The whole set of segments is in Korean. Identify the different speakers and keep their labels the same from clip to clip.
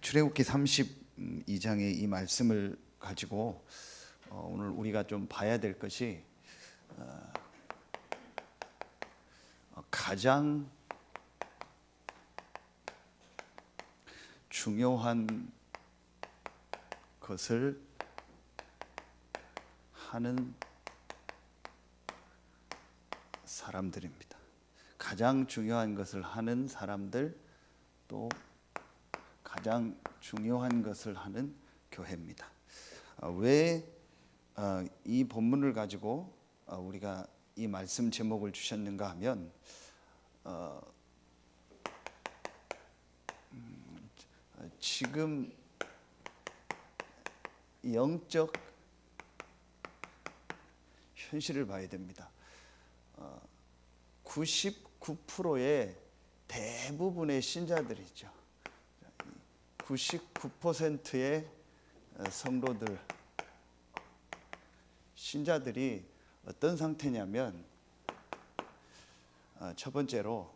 Speaker 1: 출애굽기 32장의 이 말씀을 가지고 오늘 우리가 좀 봐야 될 것이 가장 중요한 것을 하는 사람들입니다. 가장 중요한 것을 하는 사람들, 또 가장 중요한 것을 하는 교회입니다. 왜 이 본문을 가지고 우리가 이 말씀 제목을 주셨는가 하면 지금 영적 현실을 봐야 됩니다. 99%의 대부분의 신자들이죠. 99%의 성도들, 신자들이 어떤 상태냐면, 첫 번째로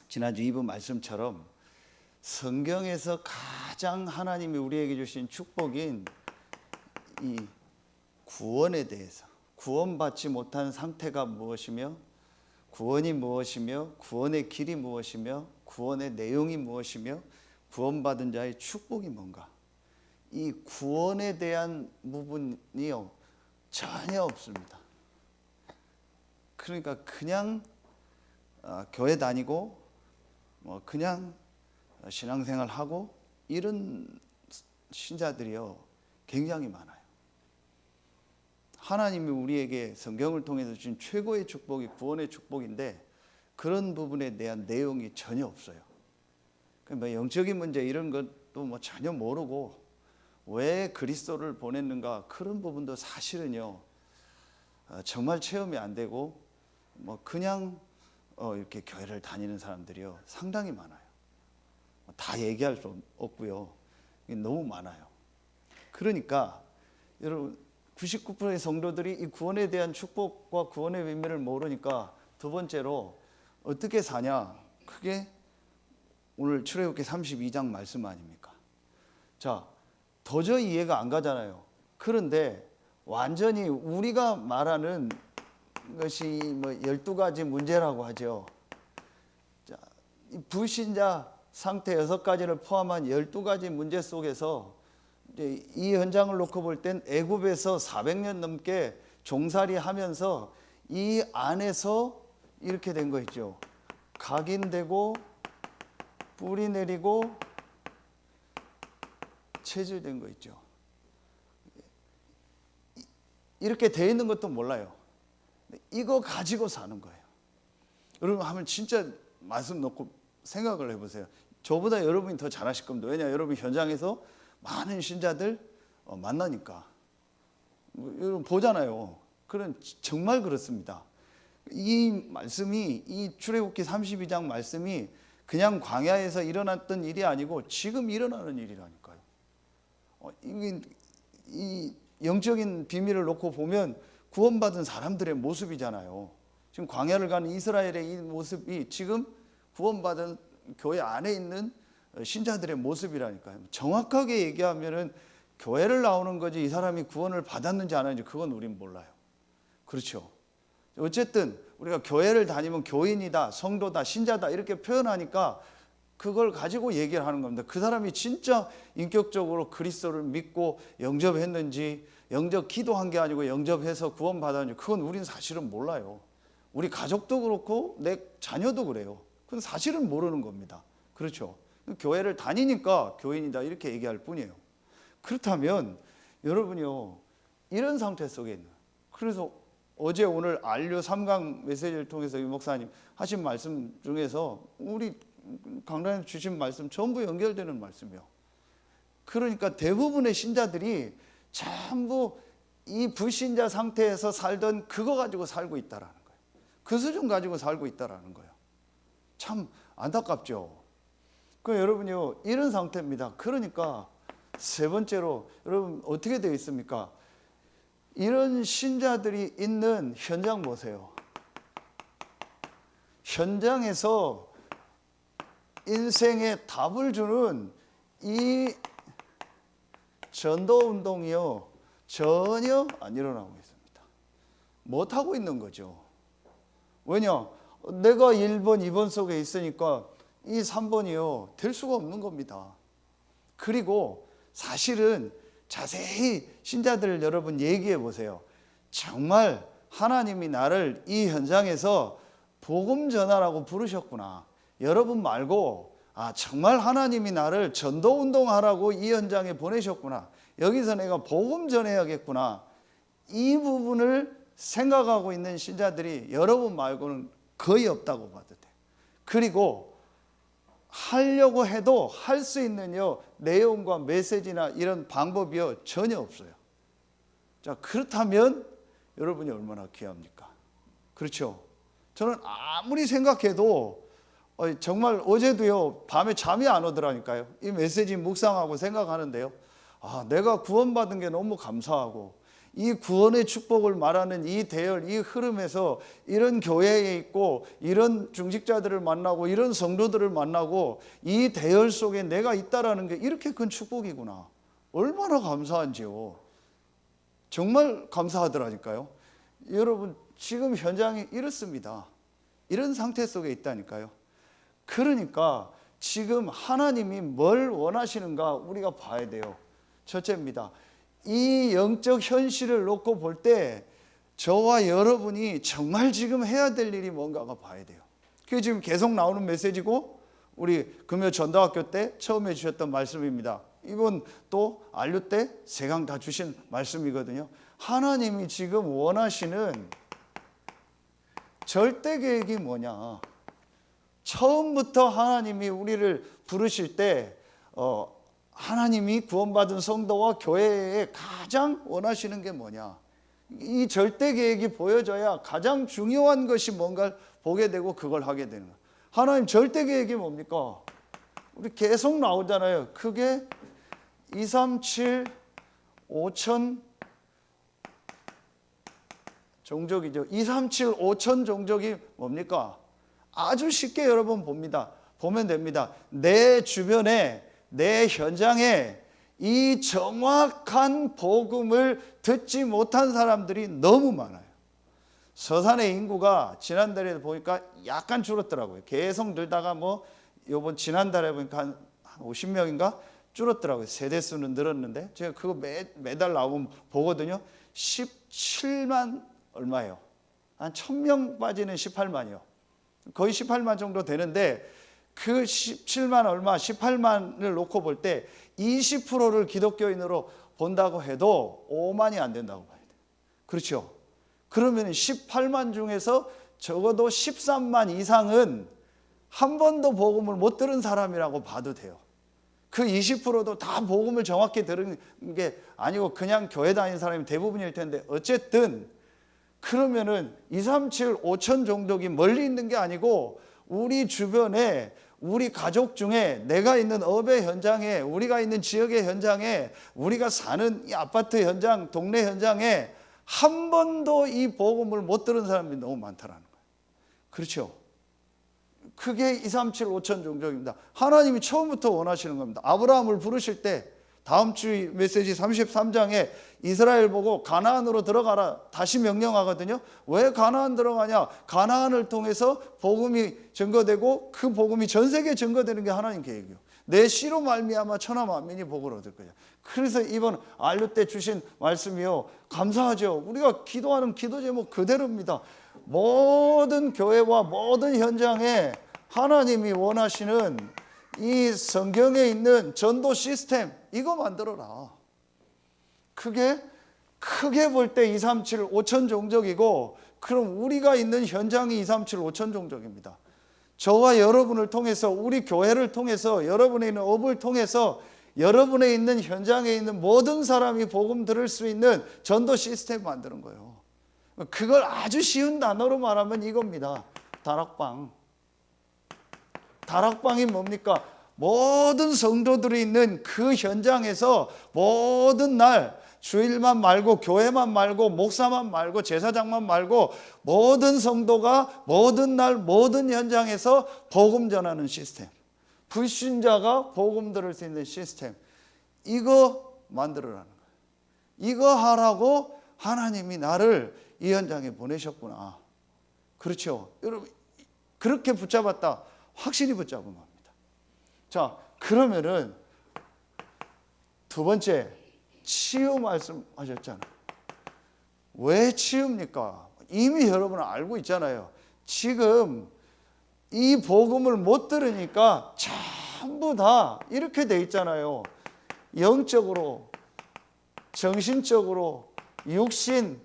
Speaker 1: 지난주 2부 말씀처럼 성경에서 가장 하나님이 우리에게 주신 축복인 이 구원에 대해서, 구원받지 못한 상태가 무엇이며, 구원이 무엇이며, 구원의 길이 무엇이며, 구원의 내용이 무엇이며, 구원받은 자의 축복이 뭔가, 이 구원에 대한 부분이요 전혀 없습니다. 그러니까 그냥 교회 다니고 그냥 신앙생활하고 이런 신자들이요 굉장히 많아요. 하나님이 우리에게 성경을 통해서 주신 최고의 축복이 구원의 축복인데 그런 부분에 대한 내용이 전혀 없어요. 영적인 문제 이런 것도 전혀 모르고 왜 그리스도를 보냈는가 그런 부분도 사실은요 정말 체험이 안 되고 그냥 이렇게 교회를 다니는 사람들이요 상당히 많아요. 다 얘기할 수 없고요. 너무 많아요. 그러니까 여러분 99%의 성도들이 이 구원에 대한 축복과 구원의 의미를 모르니까 두 번째로 어떻게 사냐? 그게 오늘 출애굽기 32장 말씀 아닙니까? 자, 도저히 이해가 안 가잖아요. 그런데 완전히 우리가 말하는 것이 12가지 문제라고 하죠. 자, 이 불신자 상태 6가지를 포함한 12가지 문제 속에서 이 현장을 놓고 볼 땐 애굽에서 400년 넘게 종살이 하면서 이 안에서 이렇게 된 거 있죠. 각인되고 뿌리 내리고 체질된 거 있죠. 이렇게 돼 있는 것도 몰라요. 이거 가지고 사는 거예요. 여러분 한번 진짜 말씀 놓고 생각을 해보세요. 저보다 여러분이 더 잘하실 겁니다. 왜냐 여러분 현장에서 많은 신자들 만나니까 여러분 보잖아요. 그런 정말 그렇습니다. 이 말씀이 이 출애굽기 32장 말씀이 그냥 광야에서 일어났던 일이 아니고 지금 일어나는 일이라니까요. 이 영적인 비밀을 놓고 보면 구원받은 사람들의 모습이잖아요. 지금 광야를 가는 이스라엘의 이 모습이 지금 구원받은 교회 안에 있는 신자들의 모습이라니까요. 정확하게 얘기하면은 교회를 나오는 거지 이 사람이 구원을 받았는지 안 했는지 그건 우린 몰라요. 그렇죠. 어쨌든 우리가 교회를 다니면 교인이다, 성도다, 신자다 이렇게 표현하니까 그걸 가지고 얘기를 하는 겁니다. 그 사람이 진짜 인격적으로 그리스도를 믿고 영접했는지, 영접 기도한 게 아니고 영접해서 구원받았는지 그건 우린 사실은 몰라요. 우리 가족도 그렇고 내 자녀도 그래요. 그건 사실은 모르는 겁니다. 그렇죠. 교회를 다니니까 교인이다 이렇게 얘기할 뿐이에요. 그렇다면 여러분이요 이런 상태 속에 있는, 그래서 어제 오늘 안류 3강 메시지를 통해서 유 목사님 하신 말씀 중에서 우리 강단에서 주신 말씀 전부 연결되는 말씀이요. 그러니까 대부분의 신자들이 전부 이 불신자 상태에서 살던 그거 가지고 살고 있다라는 거예요. 그 수준 가지고 살고 있다라는 거예요. 참 안타깝죠. 그 여러분요 이런 상태입니다. 그러니까 세 번째로 여러분 어떻게 되어 있습니까? 이런 신자들이 있는 현장 보세요. 현장에서 인생에 답을 주는 이 전도 운동이요 전혀 안 일어나고 있습니다. 못하고 있는 거죠. 왜냐? 내가 1번, 2번 속에 있으니까 이 3번이요 될 수가 없는 겁니다. 그리고 사실은 자세히 신자들 여러분 얘기해 보세요. 정말 하나님이 나를 이 현장에서 복음 전하라고 부르셨구나. 여러분 말고 정말 하나님이 나를 전도 운동하라고 이 현장에 보내셨구나. 여기서 내가 복음 전해야겠구나. 이 부분을 생각하고 있는 신자들이 여러분 말고는 거의 없다고 봐도 돼요. 그리고 하려고 해도 할 수 있는 내용과 메시지나 이런 방법이요 전혀 없어요. 자, 그렇다면 여러분이 얼마나 귀합니까? 그렇죠? 저는 아무리 생각해도 정말 어제도요 밤에 잠이 안 오더라니까요. 이 메시지 묵상하고 생각하는데요, 내가 구원받은 게 너무 감사하고 이 구원의 축복을 말하는 이 대열, 이 흐름에서 이런 교회에 있고 이런 중직자들을 만나고 이런 성도들을 만나고 이 대열 속에 내가 있다라는 게 이렇게 큰 축복이구나. 얼마나 감사한지요. 정말 감사하더라니까요. 여러분 지금 현장이 이렇습니다. 이런 상태 속에 있다니까요. 그러니까 지금 하나님이 뭘 원하시는가 우리가 봐야 돼요. 첫째입니다. 이 영적 현실을 놓고 볼 때 저와 여러분이 정말 지금 해야 될 일이 뭔가가 봐야 돼요. 그게 지금 계속 나오는 메시지고 우리 금요 전도학교 때 처음에 주셨던 말씀입니다. 이번 또 안류 때 세 강 다 주신 말씀이거든요. 하나님이 지금 원하시는 절대 계획이 뭐냐. 처음부터 하나님이 우리를 부르실 때 하나님이 구원받은 성도와 교회에 가장 원하시는 게 뭐냐. 이 절대 계획이 보여져야 가장 중요한 것이 뭔가를 보게 되고 그걸 하게 되는 거예요. 하나님 절대 계획이 뭡니까? 우리 계속 나오잖아요. 그게 237 5천 종족이죠. 237 5천 종족이 뭡니까? 아주 쉽게 여러분 보면 됩니다. 내 주변에 내 현장에 이 정확한 복음을 듣지 못한 사람들이 너무 많아요. 서산의 인구가 지난달에 보니까 약간 줄었더라고요. 계속 늘다가 요번 지난달에 보니까 한 50명인가 줄었더라고요. 세대수는 늘었는데 제가 그거 매달 나오면 보거든요. 17만 얼마예요? 한 1000명 빠지는 18만이요. 거의 18만 정도 되는데 그 17만 얼마 18만을 놓고 볼 때 20%를 기독교인으로 본다고 해도 5만이 안 된다고 봐야 돼요. 그렇죠? 그러면 18만 중에서 적어도 13만 이상은 한 번도 복음을 못 들은 사람이라고 봐도 돼요. 그 20%도 다 복음을 정확히 들은 게 아니고 그냥 교회 다니는 사람이 대부분일 텐데 어쨌든 그러면은 237 5천 종족이 멀리 있는 게 아니고 우리 주변에 우리 가족 중에 내가 있는 업의 현장에 우리가 있는 지역의 현장에 우리가 사는 이 아파트 현장 동네 현장에 한 번도 이 복음을 못 들은 사람이 너무 많다라는 거예요. 그렇죠? 그게 237 5천 종족입니다. 하나님이 처음부터 원하시는 겁니다. 아브라함을 부르실 때 다음 주 메시지 33장에 이스라엘 보고 가나안으로 들어가라 다시 명령하거든요. 왜 가나안 들어가냐? 가나안을 통해서 복음이 증거되고 그 복음이 전 세계에 증거되는 게 하나님 계획이에요. 내 씨로 말미암아 천하 만민이 복을 얻을 거예요. 그래서 이번 안류 때 주신 말씀이요 감사하죠. 우리가 기도하는 기도 제목 그대로입니다. 모든 교회와 모든 현장에 하나님이 원하시는 이 성경에 있는 전도 시스템 이거 만들어라. 크게 볼 때 237 5천 종족이고 그럼 우리가 있는 현장이 237 5천 종족입니다. 저와 여러분을 통해서 우리 교회를 통해서 여러분의 있는 업을 통해서 여러분의 있는 현장에 있는 모든 사람이 복음 들을 수 있는 전도 시스템 만드는 거예요. 그걸 아주 쉬운 단어로 말하면 이겁니다. 다락방이 뭡니까? 모든 성도들이 있는 그 현장에서 모든 날 주일만 말고 교회만 말고 목사만 말고 제사장만 말고 모든 성도가 모든 날 모든 현장에서 복음 전하는 시스템. 불신자가 복음 들을 수 있는 시스템, 이거 만들어라는 거예요. 이거 하라고 하나님이 나를 이 현장에 보내셨구나. 그렇죠? 여러분, 그렇게 붙잡았다. 확실히 붙잡은 겁니다. 자, 그러면은 두 번째, 치유 말씀하셨잖아요. 왜 치유입니까? 이미 여러분은 알고 있잖아요. 지금 이 복음을 못 들으니까 전부 다 이렇게 돼 있잖아요. 영적으로, 정신적으로, 육신,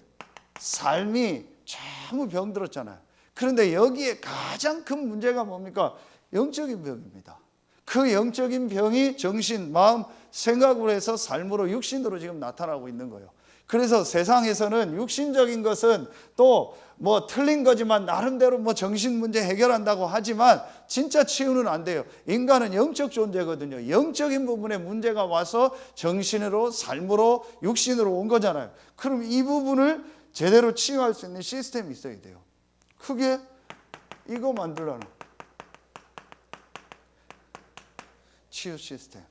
Speaker 1: 삶이 전부 병들었잖아요. 그런데 여기에 가장 큰 문제가 뭡니까? 영적인 병입니다. 그 영적인 병이 정신, 마음, 생각으로 해서 삶으로, 육신으로 지금 나타나고 있는 거예요. 그래서 세상에서는 육신적인 것은 또 뭐 틀린 거지만 나름대로 뭐 정신 문제 해결한다고 하지만 진짜 치유는 안 돼요. 인간은 영적 존재거든요. 영적인 부분에 문제가 와서 정신으로, 삶으로, 육신으로 온 거잖아요. 그럼 이 부분을 제대로 치유할 수 있는 시스템이 있어야 돼요. 그게 이거 만들라는 치유 시스템.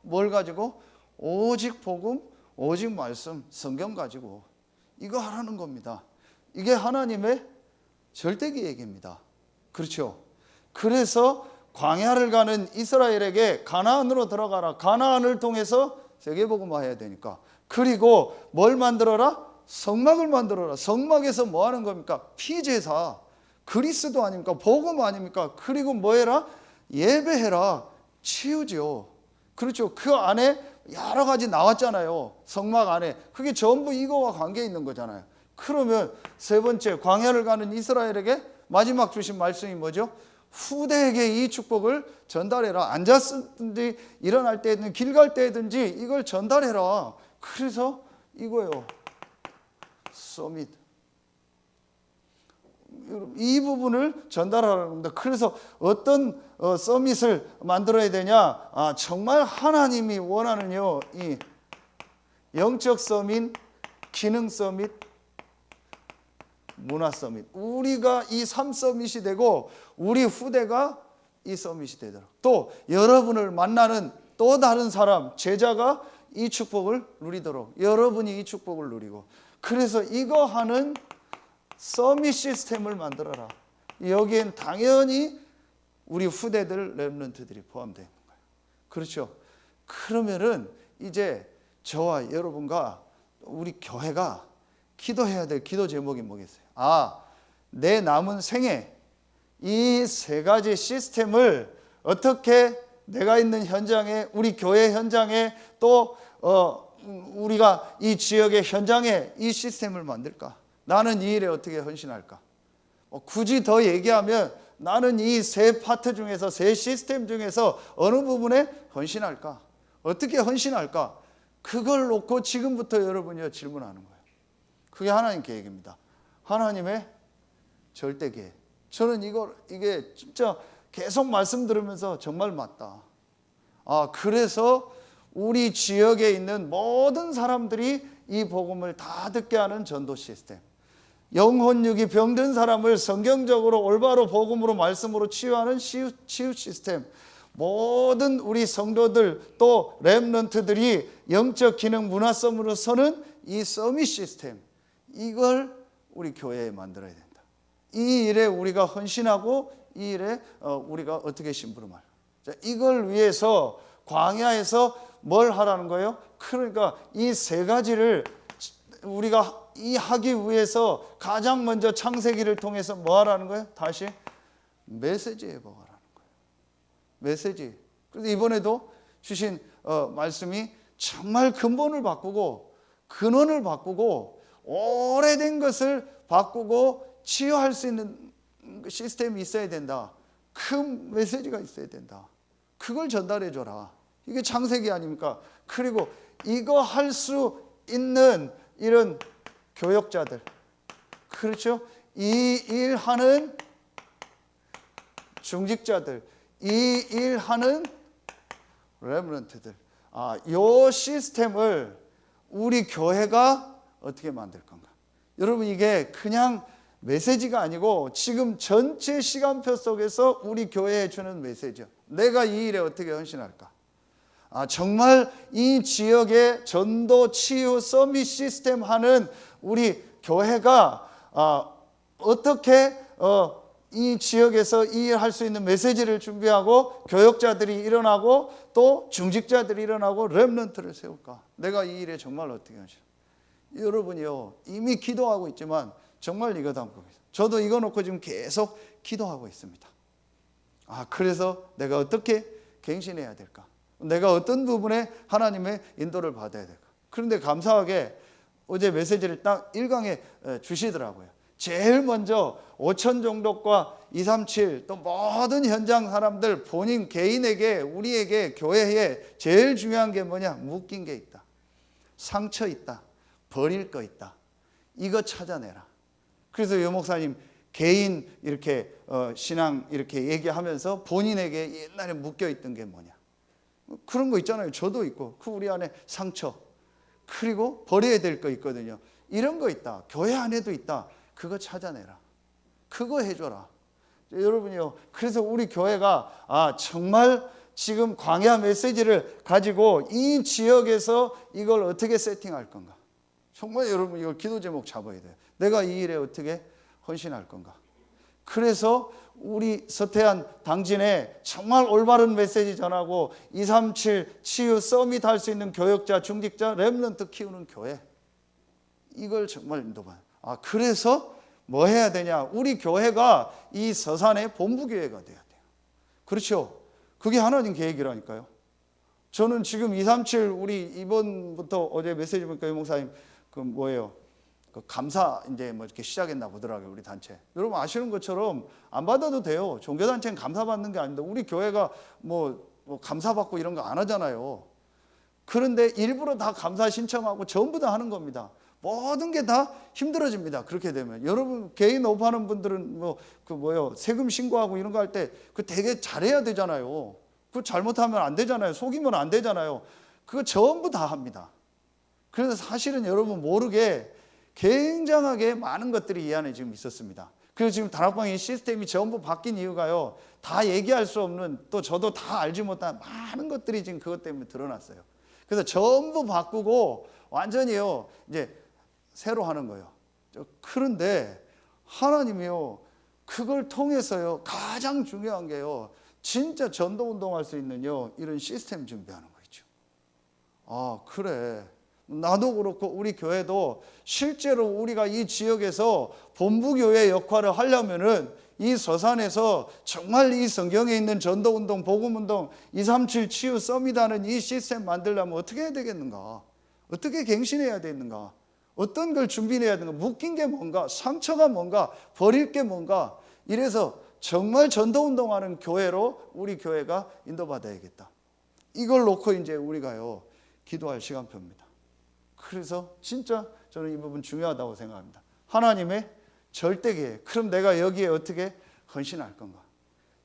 Speaker 1: 뭘 가지고? 오직 복음, 오직 말씀, 성경 가지고 이거 하라는 겁니다. 이게 하나님의 절대 계획입니다. 그렇죠? 그래서 광야를 가는 이스라엘에게 가나안으로 들어가라. 가나안을 통해서 세계복음화해야 되니까. 그리고 뭘 만들어라? 성막을 만들어라. 성막에서 뭐 하는 겁니까? 피제사. 그리스도 아닙니까? 복음 아닙니까? 그리고 뭐 해라? 예배해라. 치유죠. 그렇죠. 그 안에 여러 가지 나왔잖아요. 성막 안에. 그게 전부 이거와 관계 있는 거잖아요. 그러면 세 번째, 광야를 가는 이스라엘에게 마지막 주신 말씀이 뭐죠? 후대에게 이 축복을 전달해라. 앉았든지 일어날 때든지 길 갈 때든지 이걸 전달해라. 그래서 이거요. 서밋. 이 부분을 전달하라는 겁니다. 그래서 어떤 서밋을 만들어야 되냐? 정말 하나님이 원하는요, 이 영적 서밋, 기능 서밋, 문화 서밋. 우리가 이 3서밋이 되고 우리 후대가 이 서밋이 되도록, 또 여러분을 만나는 또 다른 사람, 제자가 이 축복을 누리도록, 여러분이 이 축복을 누리고, 그래서 이거 하는 서밋 시스템을 만들어라. 여기엔 당연히 우리 후대들, 렘넌트들이 포함되어 있는 거예요. 그렇죠? 그러면은 이제 저와 여러분과 우리 교회가 기도해야 될 기도 제목이 뭐겠어요? 내 남은 생에 이 세 가지 시스템을 어떻게 내가 있는 현장에, 우리 교회 현장에, 또 우리가 이 지역의 현장에 이 시스템을 만들까? 나는 이 일에 어떻게 헌신할까? 굳이 더 얘기하면 나는 이 세 파트 중에서, 세 시스템 중에서 어느 부분에 헌신할까? 어떻게 헌신할까? 그걸 놓고 지금부터 여러분이 질문하는 거예요. 그게 하나님 계획입니다. 하나님의 절대 계획. 저는 이게 진짜 계속 말씀 들으면서 정말 맞다. 그래서 우리 지역에 있는 모든 사람들이 이 복음을 다 듣게 하는 전도 시스템. 영혼육이 병든 사람을 성경적으로 올바로 복음으로, 말씀으로 치유하는 치유 시스템. 모든 우리 성도들, 또 렘넌트들이 영적 기능 문화섬으로 서는 이 서밋 시스템, 이걸 우리 교회에 만들어야 된다. 이 일에 우리가 헌신하고 이 일에 우리가 어떻게 심부름할. 이걸 위해서 광야에서 뭘 하라는 거예요? 그러니까 이 세 가지를 우리가 하기 위해서 가장 먼저 창세기를 통해서 뭐 하라는 거예요? 다시 메시지 회복하라는 거예요. 메시지. 그래서 이번에도 주신 말씀이 정말 근본을 바꾸고 근원을 바꾸고 오래된 것을 바꾸고 치유할 수 있는 시스템이 있어야 된다. 큰 메시지가 있어야 된다. 그걸 전달해 줘라. 이게 창세기 아닙니까? 그리고 이거 할 수 있는 이런 교역자들, 그렇죠? 이 일하는 중직자들, 이 일하는 렘넌트들, 이 시스템을 우리 교회가 어떻게 만들 건가? 여러분, 이게 그냥 메시지가 아니고 지금 전체 시간표 속에서 우리 교회에 주는 메시지야. 내가 이 일에 어떻게 헌신할까? 정말 이 지역의 전도 치유 서밋 시스템 하는 우리 교회가 어떻게 이 지역에서 이 일 할 수 있는 메시지를 준비하고 교역자들이 일어나고 또 중직자들이 일어나고 렘넌트를 세울까? 내가 이 일에 정말 어떻게 하실까? 여러분이요, 이미 기도하고 있지만 정말 이거 담고 있어요. 저도 이거 놓고 지금 계속 기도하고 있습니다. 그래서 내가 어떻게 갱신해야 될까? 내가 어떤 부분에 하나님의 인도를 받아야 될까? 그런데 감사하게 어제 메시지를 딱 1강에 주시더라고요. 제일 먼저 5천 종독과 237 또 모든 현장 사람들 본인 개인에게 우리에게 교회에 제일 중요한 게 뭐냐? 묶인 게 있다. 상처 있다. 버릴 거 있다. 이거 찾아내라. 그래서 여 목사님 개인 이렇게 신앙 이렇게 얘기하면서 본인에게 옛날에 묶여 있던 게 뭐냐? 그런 거 있잖아요. 저도 있고 우리 안에 상처 그리고 버려야 될 거 있거든요. 이런 거 있다. 교회 안에도 있다. 그거 찾아내라. 그거 해줘라. 여러분이요. 그래서 우리 교회가 정말 지금 광야 메시지를 가지고 이 지역에서 이걸 어떻게 세팅할 건가? 정말 여러분 이거 기도 제목 잡아야 돼요. 내가 이 일에 어떻게 헌신할 건가? 그래서 우리 서태한 당진에 정말 올바른 메시지 전하고 237 치유 서밋 할 수 있는 교역자, 중직자, 렘넌트 키우는 교회. 이걸 정말 인도받아요. 그래서 뭐 해야 되냐? 우리 교회가 이 서산의 본부교회가 돼야 돼요. 그렇죠? 그게 하나님 계획이라니까요. 저는 지금 237 우리 이번부터 어제 메시지 보니까 유 목사님 감사 이제 뭐 이렇게 시작했나 보더라고요. 우리 단체. 여러분 아시는 것처럼 안 받아도 돼요. 종교단체는 감사 받는 게 아닌데 우리 교회가 뭐 감사 받고 이런 거 안 하잖아요. 그런데 일부러 다 감사 신청하고 전부 다 하는 겁니다. 모든 게 다 힘들어집니다. 그렇게 되면 여러분 개인 업하는 분들은 세금 신고하고 이런 거 할 때 그 되게 잘해야 되잖아요. 그 잘못하면 안 되잖아요. 속이면 안 되잖아요. 그거 전부 다 합니다. 그래서 사실은 여러분 모르게 굉장하게 많은 것들이 이 안에 지금 있었습니다. 그래서 지금 다락방의 시스템이 전부 바뀐 이유가요. 다 얘기할 수 없는 또 저도 다 알지 못한 많은 것들이 지금 그것 때문에 드러났어요. 그래서 전부 바꾸고 완전히요 이제 새로 하는 거예요. 그런데 하나님이요 그걸 통해서요 가장 중요한 게요 진짜 전도 운동할 수 있는요 이런 시스템 준비하는 거 있죠. 그래. 나도 그렇고 우리 교회도 실제로 우리가 이 지역에서 본부교회 역할을 하려면은 이 서산에서 정말 이 성경에 있는 전도운동, 복음운동, 237 치유 서밋하는 이 시스템 만들려면 어떻게 해야 되겠는가? 어떻게 갱신해야 되는가? 어떤 걸 준비해야 되는가? 묶인 게 뭔가? 상처가 뭔가? 버릴 게 뭔가? 이래서 정말 전도운동하는 교회로 우리 교회가 인도받아야겠다. 이걸 놓고 이제 우리가요 기도할 시간표입니다. 그래서 진짜 저는 이 부분 중요하다고 생각합니다. 하나님의 절대 계획. 그럼 내가 여기에 어떻게 헌신할 건가?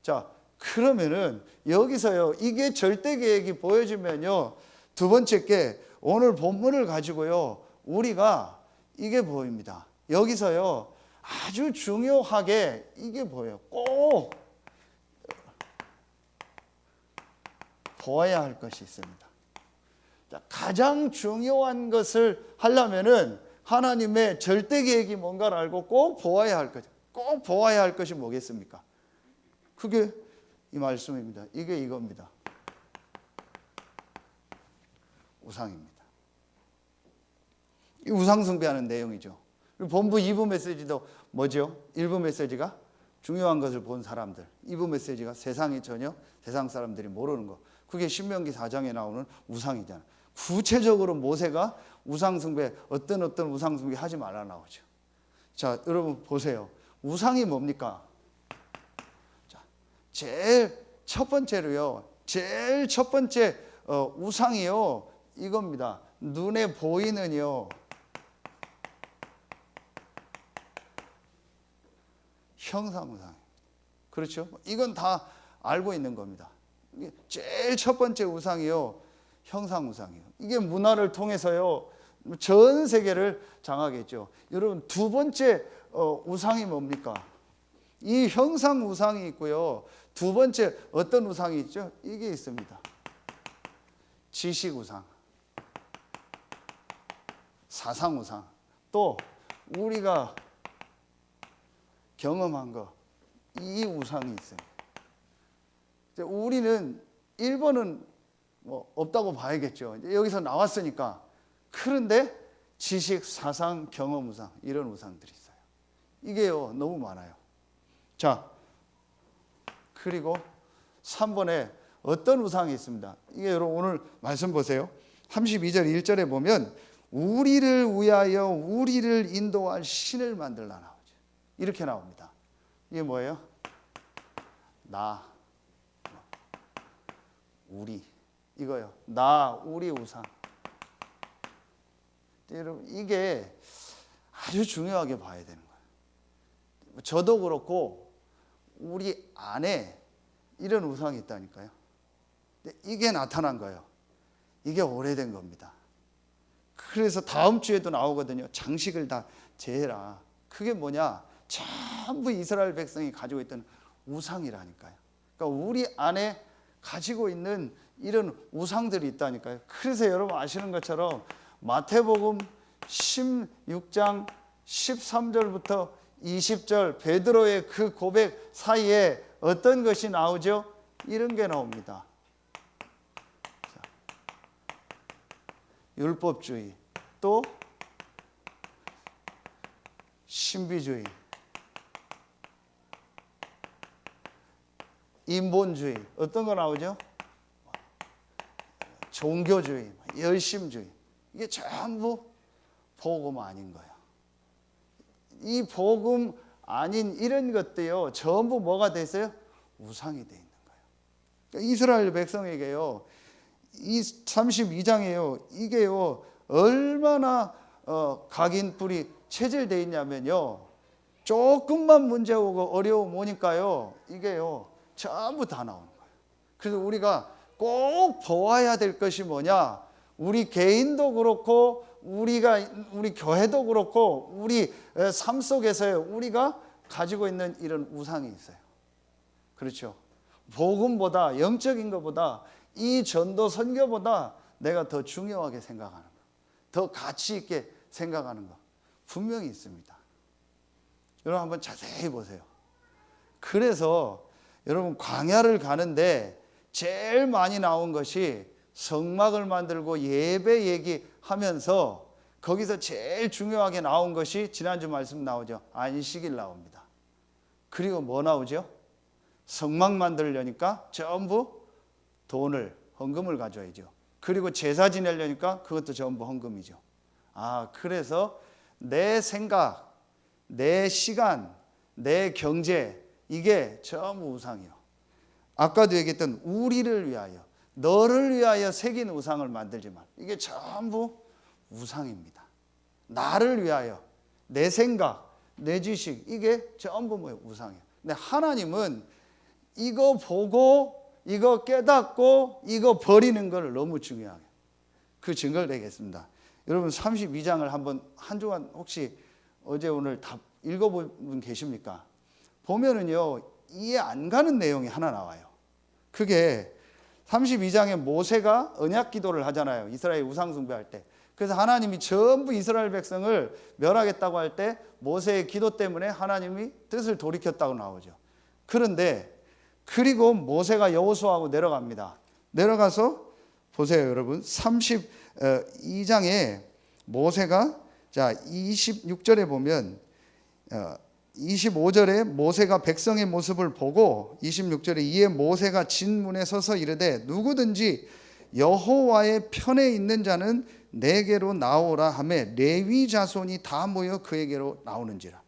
Speaker 1: 자, 그러면은 여기서요 이게 절대 계획이 보여지면요 두 번째 게 오늘 본문을 가지고요 우리가 이게 보입니다. 여기서요 아주 중요하게 이게 보여요. 꼭 보아야 할 것이 있습니다. 자, 가장 중요한 것을 하려면은 하나님의 절대 계획이 뭔가를 알고 꼭 보아야 할 거죠. 꼭 보아야 할 것이 뭐겠습니까? 그게 이 말씀입니다. 이게 이겁니다. 우상입니다. 이 우상 숭배하는 내용이죠. 그리고 본부 2부 메시지도 뭐죠? 1부 메시지가 중요한 것을 본 사람들, 2부 메시지가 세상이 전혀 세상 사람들이 모르는 거. 그게 신명기 4장에 나오는 우상이잖아요. 구체적으로 모세가 우상숭배 어떤 우상숭배 하지 말라 나오죠. 자, 여러분 보세요. 우상이 뭡니까? 자, 제일 첫 번째로요. 제일 첫 번째 우상이요. 이겁니다. 눈에 보이는요. 형상우상. 그렇죠? 이건 다 알고 있는 겁니다. 제일 첫 번째 우상이요. 형상우상이에요. 이게 문화를 통해서요. 전 세계를 장악했죠. 여러분 두 번째 우상이 뭡니까? 이 형상 우상이 있고요. 두 번째 어떤 우상이 있죠? 이게 있습니다. 지식 우상, 사상 우상, 또 우리가 경험한 거, 이 우상이 있어요. 우리는 1번은 뭐 없다고 봐야겠죠. 여기서 나왔으니까. 그런데 지식, 사상, 경험 우상, 이런 우상들이 있어요. 이게요, 너무 많아요. 자, 그리고 3번에 어떤 우상이 있습니다. 이게 여러분 오늘 말씀 보세요. 32절 1절에 보면 우리를 위하여 우리를 인도할 신을 만들라 나오죠. 이렇게 나옵니다. 이게 뭐예요? 나, 우리, 이거요. 나, 우리 우상. 여러분 이게 아주 중요하게 봐야 되는 거예요. 저도 그렇고 우리 안에 이런 우상이 있다니까요. 이게 나타난 거예요. 이게 오래된 겁니다. 그래서 다음 주에도 나오거든요. 장식을 다 제해라. 그게 뭐냐? 전부 이스라엘 백성이 가지고 있던 우상이라니까요. 그러니까 우리 안에 가지고 있는 이런 우상들이 있다니까요. 그래서 여러분 아시는 것처럼 마태복음 16장 13절부터 20절 베드로의 그 고백 사이에 어떤 것이 나오죠? 이런 게 나옵니다. 율법주의, 또 신비주의, 인본주의, 어떤 거 나오죠? 종교주의, 열심주의. 이게 전부 복음 아닌 거예요. 이 복음 아닌 이런 것들요, 전부 뭐가 됐어요? 우상이 돼 있는 거예요. 그러니까 이스라엘 백성에게요, 이 32장에요, 이게요, 얼마나 각인뿔이 체질되어 있냐면요, 조금만 문제 오고 어려움 오니까요, 이게요, 전부 다 나오는 거예요. 그래서 우리가 꼭 보아야 될 것이 뭐냐? 우리 개인도 그렇고, 우리 교회도 그렇고, 우리 삶 속에서요, 우리가 가지고 있는 이런 우상이 있어요. 그렇죠? 복음보다, 영적인 것보다, 이 전도 선교보다 내가 더 중요하게 생각하는 거, 더 가치 있게 생각하는 거 분명히 있습니다. 여러분 한번 자세히 보세요. 그래서 여러분 광야를 가는데 제일 많이 나온 것이 성막을 만들고 예배 얘기하면서 거기서 제일 중요하게 나온 것이 지난주 말씀 나오죠. 안식일 나옵니다. 그리고 뭐 나오죠? 성막 만들려니까 전부 돈을, 헌금을 가져야죠. 그리고 제사 지내려니까 그것도 전부 헌금이죠. 그래서 내 생각, 내 시간, 내 경제, 이게 전부 우상이요. 아까도 얘기했던 우리를 위하여, 너를 위하여 새긴 우상을 만들지 말. 이게 전부 우상입니다. 나를 위하여, 내 생각, 내 지식, 이게 전부 뭐예요? 우상이에요. 근데 하나님은 이거 보고, 이거 깨닫고, 이거 버리는 걸 너무 중요하게. 그 증거를 내겠습니다. 여러분 32장을 한번 한 주간 혹시 어제 오늘 다 읽어본 분 계십니까? 보면은요, 이해 안 가는 내용이 하나 나와요. 그게 32장에 모세가 언약 기도를 하잖아요. 이스라엘 우상 숭배할 때. 그래서 하나님이 전부 이스라엘 백성을 멸하겠다고 할 때 모세의 기도 때문에 하나님이 뜻을 돌이켰다고 나오죠. 그런데 그리고 모세가 여호수아하고 내려갑니다. 내려가서 보세요, 여러분. 32장에 모세가, 자 26절에 보면 25절에 모세가 백성의 모습을 보고 26절에 이에 모세가 진문에 서서 이르되 누구든지 여호와의 편에 있는 자는 내게로 나오라 하매 레위 자손이 다 모여 그에게로 나오는지라.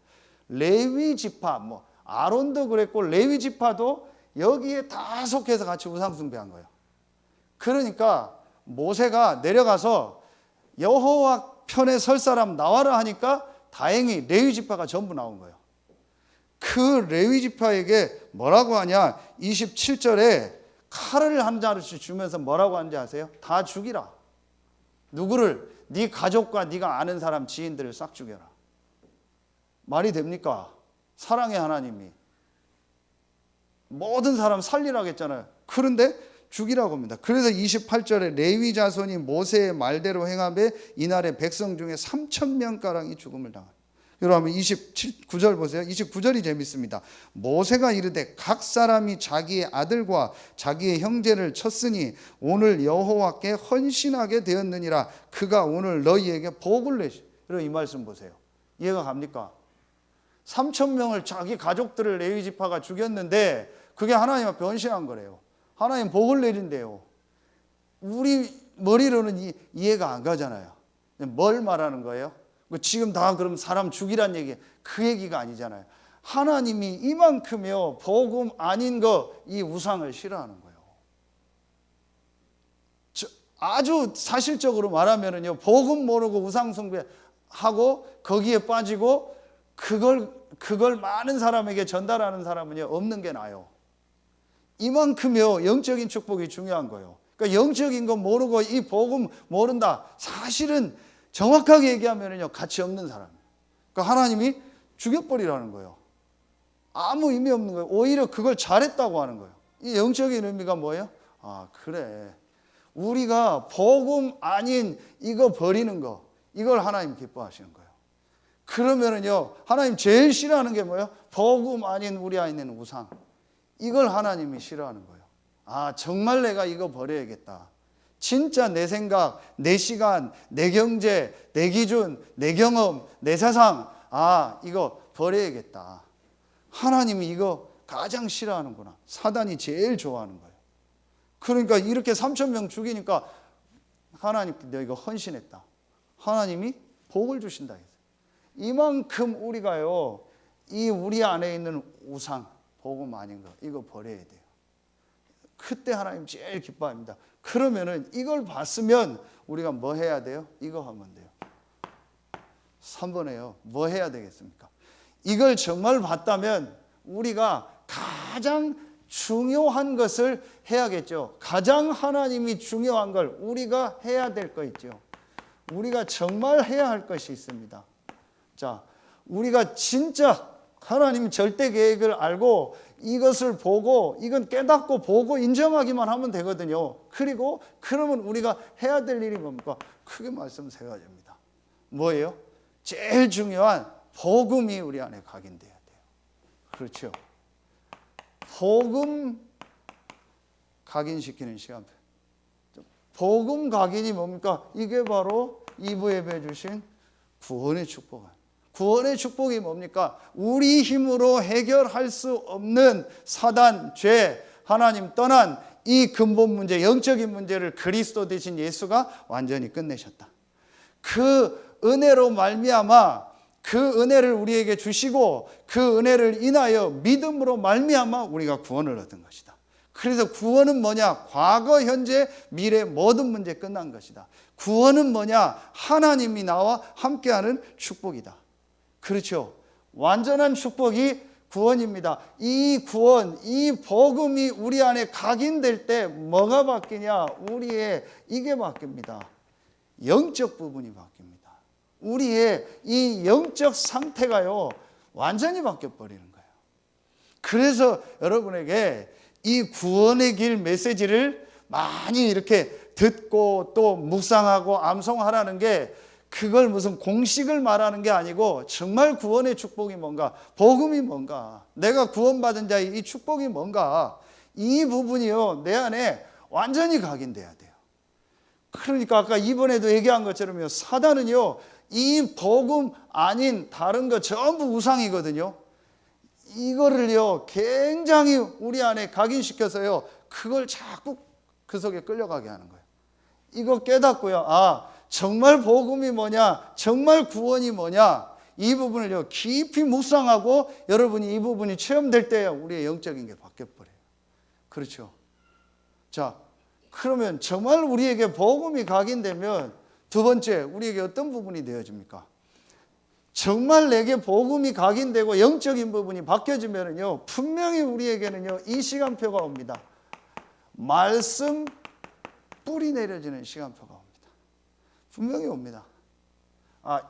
Speaker 1: 레위 지파, 뭐 아론도 그랬고 레위 지파도 여기에 다 속해서 같이 우상 숭배한 거예요. 그러니까 모세가 내려가서 여호와 편에 설 사람 나와라 하니까 다행히 레위 지파가 전부 나온 거예요. 그 레위 지파에게 뭐라고 하냐? 27절에 칼을 한 자루씩 주면서 뭐라고 하는지 아세요? 다 죽이라. 누구를? 네 가족과 네가 아는 사람, 지인들을 싹 죽여라. 말이 됩니까? 사랑의 하나님이 모든 사람 살리라고 했잖아요. 그런데 죽이라고 합니다. 그래서 28절에 레위 자손이 모세의 말대로 행하며 이날에 백성 중에 3,000명가량이 죽음을 당하니. 여러분 29절 보세요. 29절이 재밌습니다. 모세가 이르되 각 사람이 자기의 아들과 자기의 형제를 쳤으니 오늘 여호와께 헌신하게 되었느니라. 그가 오늘 너희에게 복을 내시. 여러분 이 말씀 보세요. 이해가 갑니까? 3,000명을 자기 가족들을 레위 지파가 죽였는데 그게 하나님 앞에 헌신한 거래요. 하나님 복을 내린대요. 우리 머리로는 이해가 안 가잖아요. 뭘 말하는 거예요? 지금 다 그럼 사람 죽이란 얘기, 그 얘기가 아니잖아요. 하나님이 이만큼요 복음 아닌 거, 이 우상을 싫어하는 거예요. 아주 사실적으로 말하면은요, 복음 모르고 우상 숭배하고 거기에 빠지고 그걸 많은 사람에게 전달하는 사람은요 없는 게 나아요. 이만큼요 영적인 축복이 중요한 거예요. 그러니까 영적인 거 모르고 이 복음 모른다. 사실은 정확하게 얘기하면은요 가치 없는 사람. 그러니까 하나님이 죽여버리라는 거예요. 아무 의미 없는 거예요. 오히려 그걸 잘했다고 하는 거예요. 이 영적인 의미가 뭐예요? 아 그래, 우리가 복음 아닌 이거 버리는 거, 이걸 하나님 기뻐하시는 거예요. 그러면은요 하나님 제일 싫어하는 게 뭐예요? 복음 아닌 우리 안에 있는 우상, 이걸 하나님이 싫어하는 거예요. 아 정말 내가 이거 버려야겠다. 진짜 내 생각, 내 시간, 내 경제, 내 기준, 내 경험, 내 세상, 아 이거 버려야겠다. 하나님이 이거 가장 싫어하는구나. 사단이 제일 좋아하는 거예요. 그러니까 이렇게 3,000명 죽이니까 하나님 너 이거 헌신했다. 하나님이 복을 주신다. 이만큼 우리가요 이 우리 안에 있는 우상, 복음 아닌 거 이거 버려야 돼요. 그때 하나님 제일 기뻐합니다. 그러면은 이걸 봤으면 우리가 뭐 해야 돼요? 이거 하면 돼요. 3번에요. 뭐 해야 되겠습니까? 이걸 정말 봤다면 우리가 가장 중요한 것을 해야겠죠. 가장 하나님이 중요한 걸 우리가 해야 될 거 있죠. 우리가 정말 해야 할 것이 있습니다. 자, 우리가 진짜 하나님 절대 계획을 알고 이것을 보고 이건 깨닫고 보고 인정하기만 하면 되거든요. 그리고 그러면 우리가 해야 될 일이 뭡니까? 크게 말씀 세 가지입니다. 뭐예요? 제일 중요한 복음이 우리 안에 각인돼야 돼요. 그렇죠? 복음 각인시키는 시간표. 복음 각인이 뭡니까? 이게 바로 2부 예배해 주신 구원의 축복입니다. 구원의 축복이 뭡니까? 우리 힘으로 해결할 수 없는 사단, 죄, 하나님 떠난 이 근본 문제, 영적인 문제를 그리스도 대신 예수가 완전히 끝내셨다. 그 은혜로 말미암아 그 은혜를 우리에게 주시고 그 은혜를 인하여 믿음으로 말미암아 우리가 구원을 얻은 것이다. 그래서 구원은 뭐냐? 과거, 현재, 미래 모든 문제 끝난 것이다. 구원은 뭐냐? 하나님이 나와 함께하는 축복이다. 그렇죠. 완전한 축복이 구원입니다. 이 구원, 이 복음이 우리 안에 각인될 때 뭐가 바뀌냐? 우리의 이게 바뀝니다. 영적 부분이 바뀝니다. 우리의 이 영적 상태가요 완전히 바뀌어버리는 거예요. 그래서 여러분에게 이 구원의 길 메시지를 많이 이렇게 듣고 또 묵상하고 암송하라는 게 그걸 무슨 공식을 말하는 게 아니고 정말 구원의 축복이 뭔가, 복음이 뭔가, 내가 구원받은 자의 이 축복이 뭔가, 이 부분이요 내 안에 완전히 각인돼야 돼요. 그러니까 아까 이번에도 얘기한 것처럼요, 사단은요 이 복음 아닌 다른 거 전부 우상이거든요. 이거를요 굉장히 우리 안에 각인시켜서요 그걸 자꾸 그 속에 끌려가게 하는 거예요. 이거 깨닫고요, 아 정말 복음이 뭐냐, 정말 구원이 뭐냐, 이 부분을요 깊이 묵상하고 여러분이 이 부분이 체험될 때 우리의 영적인 게 바뀌어버려요. 그렇죠? 자, 그러면 정말 우리에게 복음이 각인되면 두 번째 우리에게 어떤 부분이 되어집니까? 정말 내게 복음이 각인되고 영적인 부분이 바뀌어지면요 분명히 우리에게는요 이 시간표가 옵니다. 말씀 뿌리 내려지는 시간표가 옵니다. 분명히 옵니다.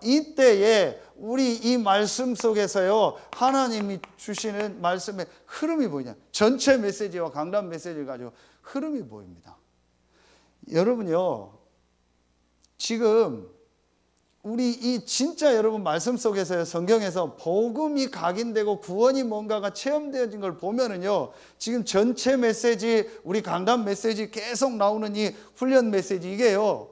Speaker 1: 이때에 우리 이 말씀 속에서요, 하나님이 주시는 말씀의 흐름이 보이냐. 전체 메시지와 강단 메시지를 가지고 흐름이 보입니다. 여러분요, 지금 우리 이 진짜 여러분 말씀 속에서요, 성경에서 복음이 각인되고 구원이 뭔가가 체험되어진 걸 보면은요, 지금 전체 메시지, 우리 강단 메시지 계속 나오는 이 훈련 메시지, 이게요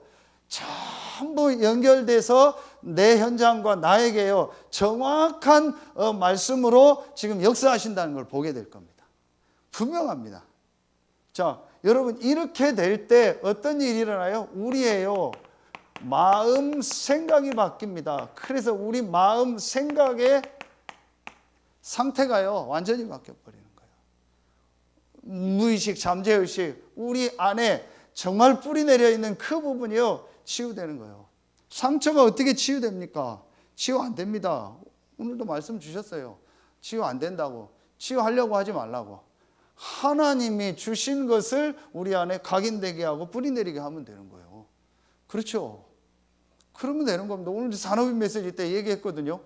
Speaker 1: 전부 연결돼서 내 현장과 나에게요 정확한 말씀으로 지금 역사하신다는 걸 보게 될 겁니다. 분명합니다. 자, 여러분, 이렇게 될 때 어떤 일이 일어나요? 우리의요 마음 생각이 바뀝니다. 그래서 우리 마음 생각의 상태가요 완전히 바뀌어 버리는 거예요. 무의식, 잠재의식, 우리 안에 정말 뿌리 내려 있는 그 부분이요 치유되는 거예요. 상처가 어떻게 치유됩니까? 치유 안 됩니다. 오늘도 말씀 주셨어요. 치유 안 된다고. 치유하려고 하지 말라고. 하나님이 주신 것을 우리 안에 각인되게 하고 뿌리 내리게 하면 되는 거예요. 그렇죠? 그러면 되는 겁니다. 오늘 산업인 메시지 때 얘기했거든요.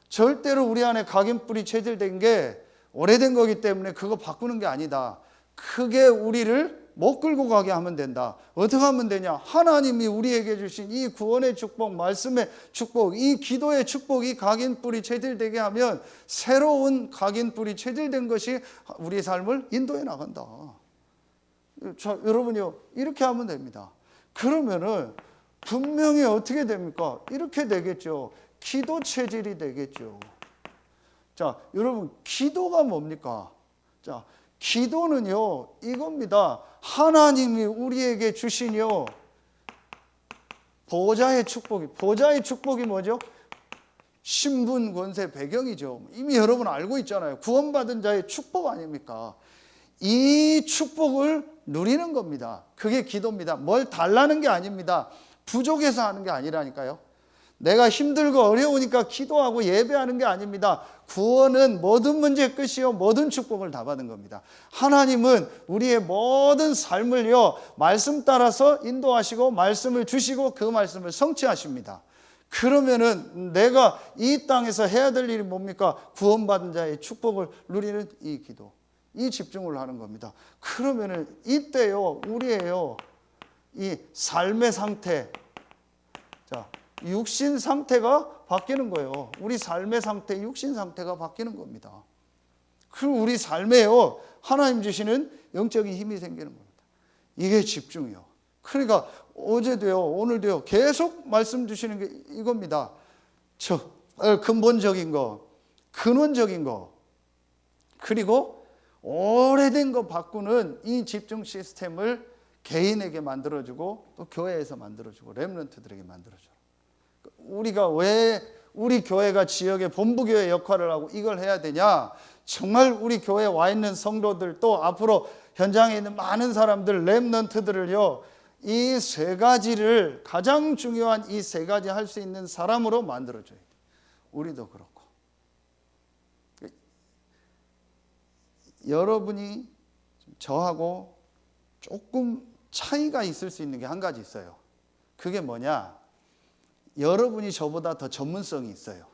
Speaker 1: 절대로 우리 안에 각인 뿌리 체질된 게 오래된 거기 때문에 그거 바꾸는 게 아니다. 크게 우리를 못 끌고 가게 하면 된다. 어떻게 하면 되냐? 하나님이 우리에게 주신 이 구원의 축복, 말씀의 축복, 이 기도의 축복이 각인 뿌리 체질되게 하면 새로운 각인 뿌리 체질된 것이 우리의 삶을 인도해 나간다. 자, 여러분요, 이렇게 하면 됩니다. 그러면은 분명히 어떻게 됩니까? 이렇게 되겠죠. 기도 체질이 되겠죠. 자, 여러분, 기도가 뭡니까? 자, 기도는요 이겁니다. 하나님이 우리에게 주신요 보좌의 축복이, 보좌의 축복이 뭐죠? 신분, 권세, 배경이죠. 이미 여러분 알고 있잖아요. 구원받은 자의 축복 아닙니까? 이 축복을 누리는 겁니다. 그게 기도입니다. 뭘 달라는 게 아닙니다. 부족해서 하는 게 아니라니까요. 내가 힘들고 어려우니까 기도하고 예배하는 게 아닙니다. 구원은 모든 문제의 끝이요 모든 축복을 다 받은 겁니다. 하나님은 우리의 모든 삶을요 말씀 따라서 인도하시고 말씀을 주시고 그 말씀을 성취하십니다. 그러면은 내가 이 땅에서 해야 될 일이 뭡니까? 구원받은 자의 축복을 누리는 이 기도, 이 집중을 하는 겁니다. 그러면은 이때요 우리의요 이 삶의 상태, 자, 육신 상태가 바뀌는 거예요. 우리 삶의 상태, 육신 상태가 바뀌는 겁니다. 그리고 우리 삶에요 하나님 주시는 영적인 힘이 생기는 겁니다. 이게 집중이요. 그러니까 어제도요 오늘도요 계속 말씀 주시는 게 이겁니다. 근본적인 거, 근원적인 거, 그리고 오래된 거 바꾸는 이 집중 시스템을 개인에게 만들어주고 또 교회에서 만들어주고 렘넌트들에게 만들어줘요. 우리가 왜 우리 교회가 지역의 본부교회 역할을 하고 이걸 해야 되냐? 정말 우리 교회에 와 있는 성도들, 또 앞으로 현장에 있는 많은 사람들, 렘넌트들을요 이 세 가지를, 가장 중요한 이 세 가지 할 수 있는 사람으로 만들어줘야 돼요. 우리도 그렇고. 여러분이 저하고 조금 차이가 있을 수 있는 게 한 가지 있어요. 그게 뭐냐? 여러분이 저보다 더 전문성이 있어요.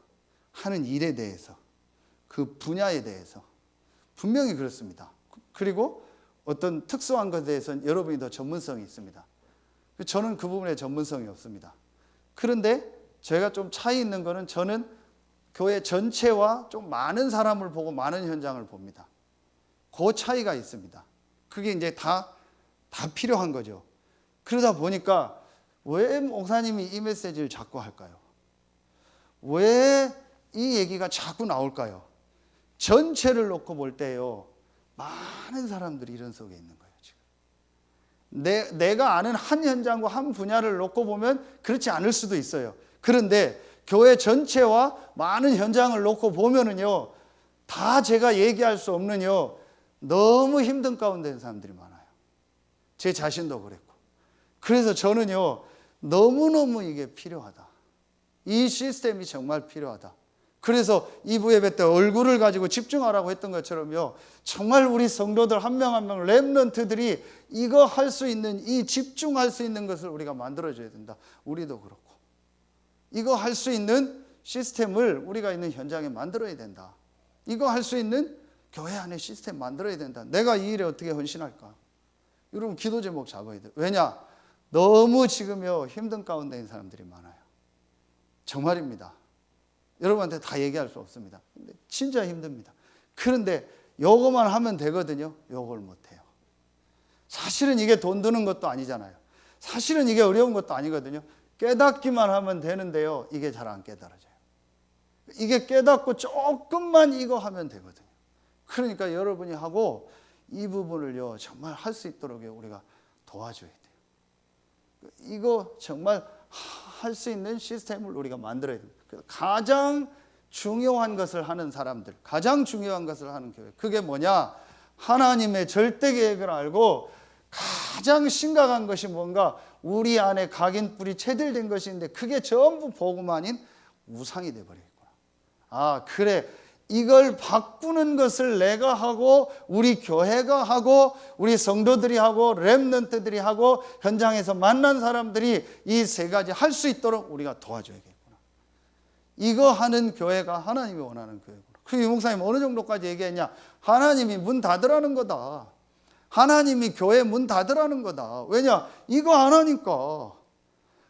Speaker 1: 하는 일에 대해서, 그 분야에 대해서. 분명히 그렇습니다. 그리고 어떤 특수한 것에 대해서는 여러분이 더 전문성이 있습니다. 저는 그 부분에 전문성이 없습니다. 그런데 제가 좀 차이 있는 거는 저는 교회 전체와 좀 많은 사람을 보고 많은 현장을 봅니다. 그 차이가 있습니다. 그게 이제 다 필요한 거죠. 그러다 보니까 왜 목사님이 이 메시지를 자꾸 할까요? 왜 이 얘기가 자꾸 나올까요? 전체를 놓고 볼 때요 많은 사람들이 이런 속에 있는 거예요. 지금 내가 아는 한 현장과 한 분야를 놓고 보면 그렇지 않을 수도 있어요. 그런데 교회 전체와 많은 현장을 놓고 보면은요 다 제가 얘기할 수 없는요 너무 힘든 가운데 있는 사람들이 많아요. 제 자신도 그랬고. 그래서 저는요 너무너무 이게 필요하다. 이 시스템이 정말 필요하다. 그래서 2부 예배 때 얼굴을 가지고 집중하라고 했던 것처럼요 정말 우리 성도들 한 명 한 명 렘넌트들이 이거 할 수 있는, 이 집중할 수 있는 것을 우리가 만들어줘야 된다. 우리도 그렇고. 이거 할 수 있는 시스템을 우리가 있는 현장에 만들어야 된다. 이거 할 수 있는 교회 안에 시스템 만들어야 된다. 내가 이 일에 어떻게 헌신할까? 여러분 기도 제목 잡아야 돼요. 왜냐? 너무 지금요 힘든 가운데 있는 사람들이 많아요. 정말입니다. 여러분한테 다 얘기할 수 없습니다. 근데 진짜 힘듭니다. 그런데 요거만 하면 되거든요. 요걸 못해요. 사실은 이게 돈 드는 것도 아니잖아요. 사실은 이게 어려운 것도 아니거든요. 깨닫기만 하면 되는데요. 이게 잘 안 깨달아져요. 이게 깨닫고 조금만 이거 하면 되거든요. 그러니까 여러분이 하고 이 부분을요 정말 할 수 있도록 우리가 도와줘야 돼요. 이거 정말 할 수 있는 시스템을 우리가 만들어야 됩니다. 가장 중요한 것을 하는 사람들, 가장 중요한 것을 하는 교회, 그게 뭐냐? 하나님의 절대 계획을 알고 가장 심각한 것이 뭔가 우리 안에 각인뿔이 체들된 것인데 그게 전부 복음 아닌 우상이 되어버리겠구나. 아 그래, 이걸 바꾸는 것을 내가 하고 우리 교회가 하고 우리 성도들이 하고 렘넌트들이 하고 현장에서 만난 사람들이 이 세 가지 할 수 있도록 우리가 도와줘야겠구나. 이거 하는 교회가 하나님이 원하는 교회구나. 그 유목사님 어느 정도까지 얘기했냐? 하나님이 문 닫으라는 거다. 하나님이 교회 문 닫으라는 거다. 왜냐? 이거 안 하니까.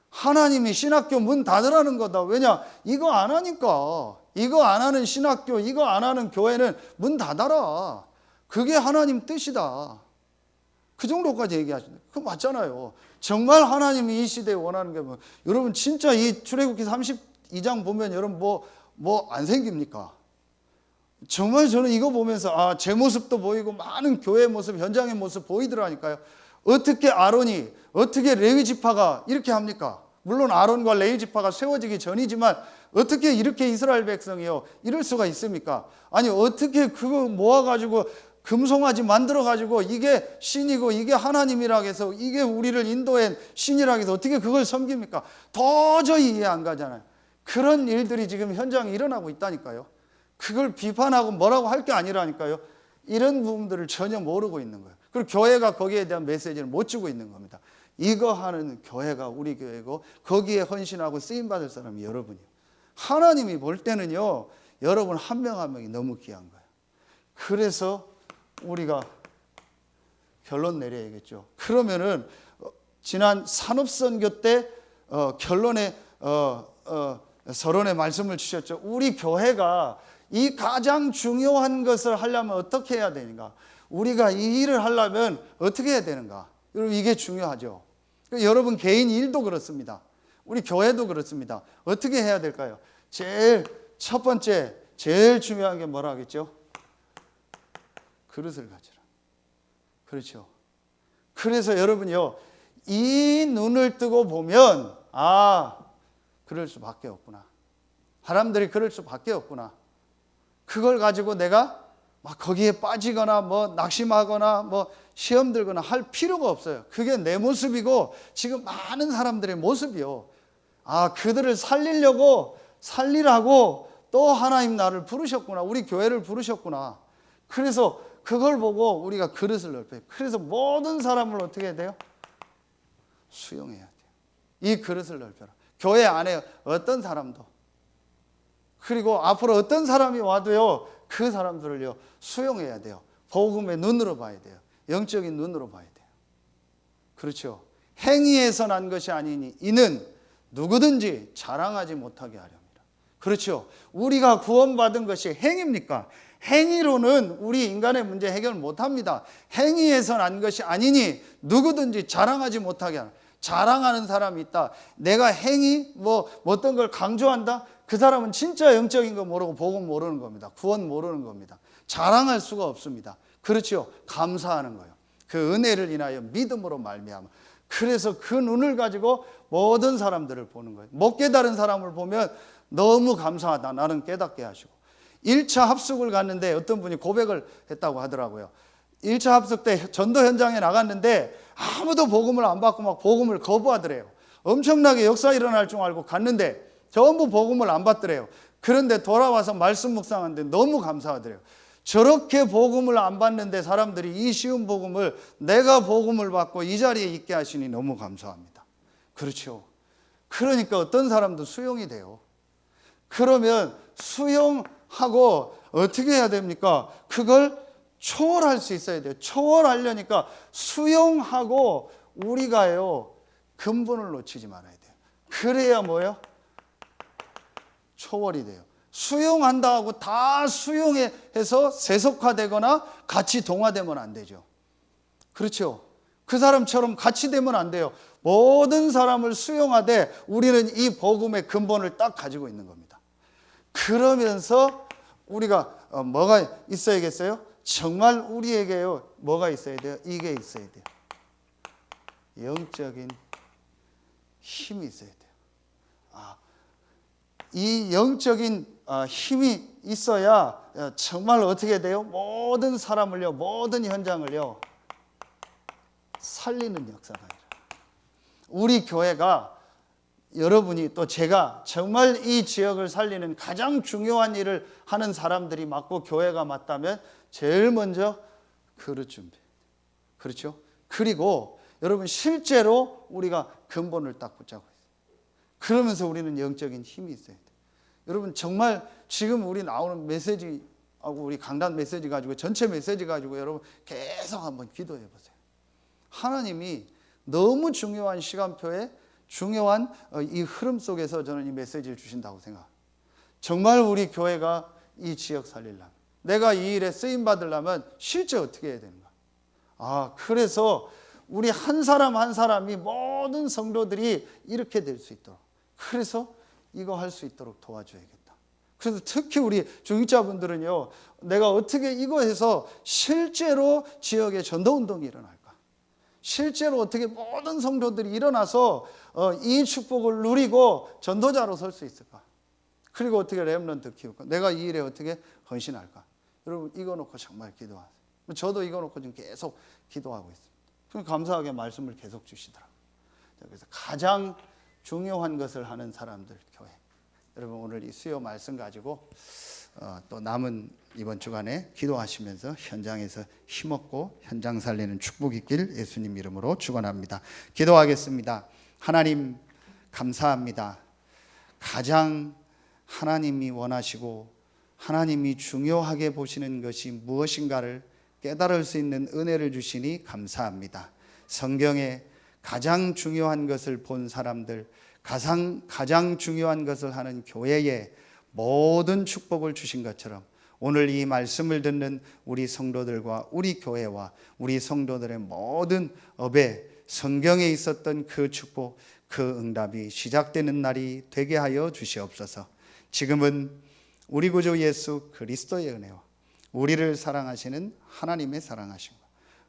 Speaker 1: 하나님이 신학교 문 닫으라는 거다. 왜냐? 이거 안 하니까. 이거 안 하는 신학교, 이거 안 하는 교회는 문 닫아라. 그게 하나님 뜻이다. 그 정도까지 얘기하시네. 그거 맞잖아요. 정말 하나님이 이 시대에 원하는 게 뭐, 여러분 진짜 이 출애굽기 32장 보면 여러분 뭐 안 생깁니까? 정말 저는 이거 보면서 제 모습도 보이고 많은 교회 모습, 현장의 모습 보이더라니까요. 어떻게 아론이, 어떻게 레위 지파가 이렇게 합니까? 물론 아론과 레위 지파가 세워지기 전이지만 어떻게 이렇게 이스라엘 백성이요 이럴 수가 있습니까? 아니 어떻게 그거 모아가지고 금송아지 만들어가지고 이게 신이고 이게 하나님이라 해서 이게 우리를 인도한 신이라 해서 어떻게 그걸 섬깁니까? 도저히 이해 안 가잖아요. 그런 일들이 지금 현장에 일어나고 있다니까요. 그걸 비판하고 뭐라고 할 게 아니라니까요. 이런 부분들을 전혀 모르고 있는 거예요. 그리고 교회가 거기에 대한 메시지를 못 주고 있는 겁니다. 이거 하는 교회가 우리 교회고 거기에 헌신하고 쓰임받을 사람이 여러분이에요. 하나님이 볼 때는요 여러분 한 명 한 명이 너무 귀한 거예요. 그래서 우리가 결론 내려야겠죠. 그러면은 지난 산업선교 때 결론에 서론에 말씀을 주셨죠. 우리 교회가 이 가장 중요한 것을 하려면 어떻게 해야 되는가? 우리가 이 일을 하려면 어떻게 해야 되는가? 여러분 이게 중요하죠. 여러분 개인 일도 그렇습니다. 우리 교회도 그렇습니다. 어떻게 해야 될까요? 제일 첫 번째 제일 중요한 게 뭐라 하겠죠? 그릇을 가지라. 그렇죠. 그래서 여러분요 이 눈을 뜨고 보면 그럴 수밖에 없구나. 사람들이 그럴 수밖에 없구나. 그걸 가지고 내가 막 거기에 빠지거나 뭐 낙심하거나 뭐 시험 들거나 할 필요가 없어요. 그게 내 모습이고 지금 많은 사람들의 모습이요. 그들을 살리라고 또 하나님 나를 부르셨구나. 우리 교회를 부르셨구나. 그래서 그걸 보고 우리가 그릇을 넓혀요. 그래서 모든 사람을 어떻게 해야 돼요? 수용해야 돼요. 이 그릇을 넓혀라. 교회 안에 어떤 사람도 그리고 앞으로 어떤 사람이 와도요 그 사람들을요 수용해야 돼요. 복음의 눈으로 봐야 돼요. 영적인 눈으로 봐야 돼요. 그렇죠. 행위에서 난 것이 아니니 이는 누구든지 자랑하지 못하게 하렵니다. 그렇죠. 우리가 구원받은 것이 행위입니까? 행위로는 우리 인간의 문제 해결 못합니다. 행위에서 난 것이 아니니 누구든지 자랑하지 못하게 하라. 자랑하는 사람이 있다. 내가 행위 어떤 걸 강조한다. 그 사람은 진짜 영적인 거 모르고 복음 모르는 겁니다. 구원 모르는 겁니다. 자랑할 수가 없습니다. 그렇죠. 감사하는 거예요. 그 은혜를 인하여 믿음으로 말미암아. 그래서 그 눈을 가지고 모든 사람들을 보는 거예요. 못 깨달은 사람을 보면 너무 감사하다. 나는 깨닫게 하시고. 1차 합숙을 갔는데 어떤 분이 고백을 했다고 하더라고요. 1차 합숙 때 전도 현장에 나갔는데 아무도 복음을 안 받고 막 복음을 거부하더래요. 엄청나게 역사 일어날 줄 알고 갔는데 전부 복음을 안 받더래요. 그런데 돌아와서 말씀 묵상하는데 너무 감사하더래요. 저렇게 복음을 안 받는데 사람들이 이 쉬운 복음을 내가 복음을 받고 이 자리에 있게 하시니 너무 감사합니다. 그렇죠. 그러니까 어떤 사람도 수용이 돼요. 그러면 수용하고 어떻게 해야 됩니까? 그걸 초월할 수 있어야 돼요. 초월하려니까 수용하고 우리가요, 근본을 놓치지 말아야 돼요. 그래야 뭐예요? 초월이 돼요. 수용한다 하고 다 수용해서 세속화되거나 같이 동화되면 안 되죠. 그렇죠? 그 사람처럼 같이 되면 안 돼요. 모든 사람을 수용하되 우리는 이 복음의 근본을 딱 가지고 있는 겁니다. 그러면서 우리가 뭐가 있어야겠어요? 정말 우리에게요, 뭐가 있어야 돼요? 이게 있어야 돼요. 영적인 힘이 있어야 돼요. 이 영적인 힘이 있어야 정말 어떻게 돼요? 모든 사람을요, 모든 현장을요, 살리는 역사가 일어나요. 우리 교회가, 여러분이 또 제가 정말 이 지역을 살리는 가장 중요한 일을 하는 사람들이 맞고 교회가 맞다면 제일 먼저 그릇 준비. 그렇죠? 그리고 여러분 실제로 우리가 근본을 딱 붙잡고 있어요. 그러면서 우리는 영적인 힘이 있어야 돼요. 여러분 정말 지금 우리 나오는 메시지하고 우리 강단 메시지 가지고 전체 메시지 가지고 여러분 계속 한번 기도해 보세요. 하나님이 너무 중요한 시간표에 중요한 이 흐름 속에서 저는 이 메시지를 주신다고 생각합니다. 정말 우리 교회가 이 지역 살리려면, 내가 이 일에 쓰임 받으려면 실제 어떻게 해야 되는가? 그래서 우리 한 사람 한 사람이 모든 성도들이 이렇게 될 수 있도록, 그래서 이거 할 수 있도록 도와줘야겠다. 그래서 특히 우리 중직자분들은요, 내가 어떻게 이거 해서 실제로 지역에 전도운동이 일어날까? 실제로 어떻게 모든 성도들이 일어나서 이 축복을 누리고 전도자로 설 수 있을까? 그리고 어떻게 렘넌트 키울까? 내가 이 일에 어떻게 헌신할까? 여러분 이거 놓고 정말 기도하세요. 저도 이거 놓고 지금 계속 기도하고 있습니다. 그럼 감사하게 말씀을 계속 주시더라고요. 그래서 가장 중요한 것을 하는 사람들 교회. 여러분 오늘 이 수요 말씀 가지고 또 남은 이번 주간에 기도하시면서 현장에서 힘없고 현장 살리는 축복 있길 예수님 이름으로 축원합니다. 기도하겠습니다. 하나님 감사합니다. 가장 하나님이 원하시고 하나님이 중요하게 보시는 것이 무엇인가를 깨달을 수 있는 은혜를 주시니 감사합니다. 성경에 가장 중요한 것을 본 사람들, 가장 중요한 것을 하는 교회에 모든 축복을 주신 것처럼 오늘 이 말씀을 듣는 우리 성도들과 우리 교회와 우리 성도들의 모든 업에 성경에 있었던 그 축복, 그 응답이 시작되는 날이 되게 하여 주시옵소서. 지금은 우리 구주 예수 그리스도의 은혜와 우리를 사랑하시는 하나님의 사랑하심과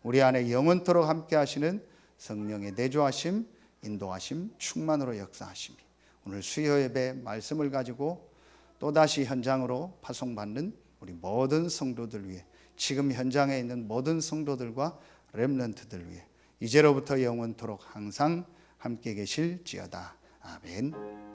Speaker 1: 우리 안에 영원토록 함께 하시는 성령의 내주하심, 인도하심, 충만으로 역사하심이 오늘 수요 예배 말씀을 가지고 또다시 현장으로 파송받는 우리 모든 성도들 위해, 지금 현장에 있는 모든 성도들과 렘넌트들 위해 이제로부터 영원토록 항상 함께 계실지어다. 아멘.